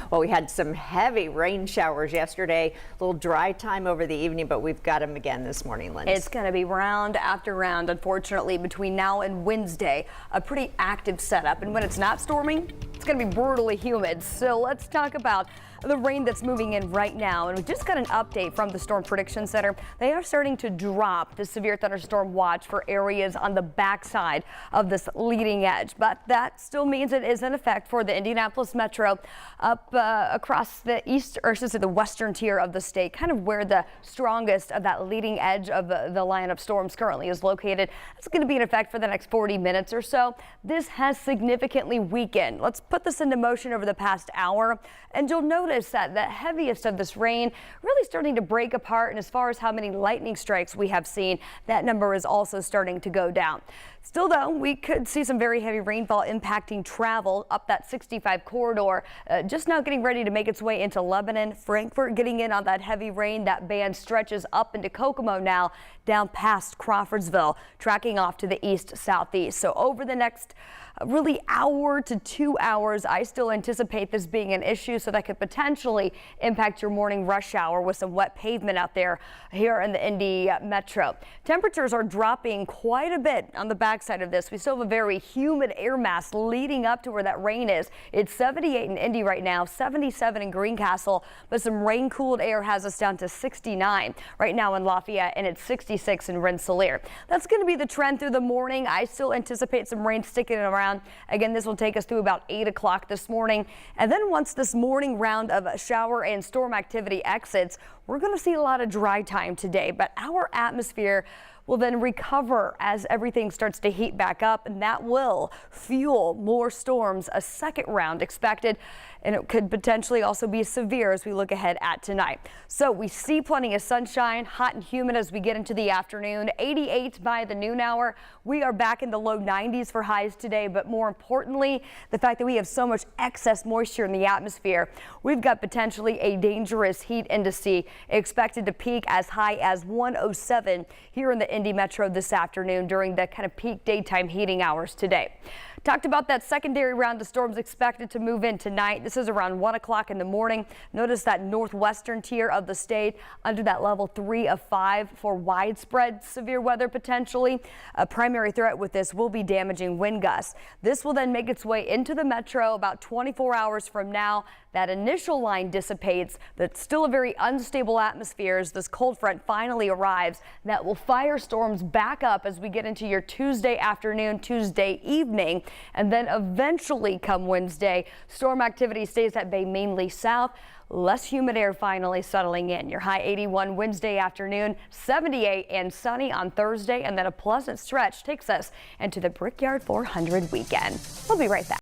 Well, we had some heavy rain showers yesterday, a little dry time over the evening, but we've got them again this morning, Lindsey. It's going to be round after round, unfortunately, between now and Wednesday. A pretty active setup, and when it's not storming, it's going to be brutally humid. So let's talk about the rain that's moving in right now. And we just got an update from the Storm Prediction Center. They are starting to drop the severe thunderstorm watch for areas on the backside of this leading edge. But that still means it is in effect for the Indianapolis metro up across the east, or should I say the western tier of the state, kind of where the strongest of that leading edge of the line of storms currently is located. It's going to be in effect for the next 40 minutes or so. This has significantly weakened. Let's put this into motion over the past hour, and you'll notice that the heaviest of this rain really starting to break apart. And as far as how many lightning strikes we have seen, that number is also starting to go down. Still, though, we could see some very heavy rainfall impacting travel up that 65 corridor. Just now getting ready to make its way into Lebanon. Frankfort getting in on that heavy rain. That band stretches up into Kokomo now, down past Crawfordsville, tracking off to the east-southeast. So over the next really hour to 2 hours, I still anticipate this being an issue, so that could potentially impact your morning rush hour with some wet pavement out there here in the Indy metro. Temperatures are dropping quite a bit on the backside of this. We still have a very humid air mass leading up to where that rain is. It's 78 in Indy right now, 77 in Greencastle, but some rain cooled air has us down to 69 right now in Lafayette, and it's 66 in Rensselaer. That's going to be the trend through the morning. I still anticipate some rain sticking around. Again, this will take us through about 8 o'clock this morning. And then once this morning round of shower and storm activity exits, we're going to see a lot of dry time today, but our atmosphere will then recover as everything starts to heat back up, and that will fuel more storms. A second round expected, and it could potentially also be severe as we look ahead at tonight. So we see plenty of sunshine, hot and humid as we get into the afternoon. 88 by the noon hour. We are back in the low 90s for highs today, but more importantly, the fact that we have so much excess moisture in the atmosphere, we've got potentially a dangerous heat index expected to peak as high as 107 here in the Indy metro this afternoon during the kind of peak daytime heating hours today. Talked about that secondary round of storms expected to move in tonight. This is around 1 o'clock in the morning. Notice that northwestern tier of the state under that level 3 of 5 for widespread severe weather potentially. A primary threat with this will be damaging wind gusts. This will then make its way into the metro about 24 hours from now. That initial line dissipates, but still a very unstable atmosphere as this cold front finally arrives. That will fire storms back up as we get into your Tuesday afternoon, Tuesday evening, and then eventually come Wednesday, storm activity stays at bay mainly south. Less humid air finally settling in. Your high 81 Wednesday afternoon, 78 and sunny on Thursday, and then a pleasant stretch takes us into the Brickyard 400 weekend. We'll be right back.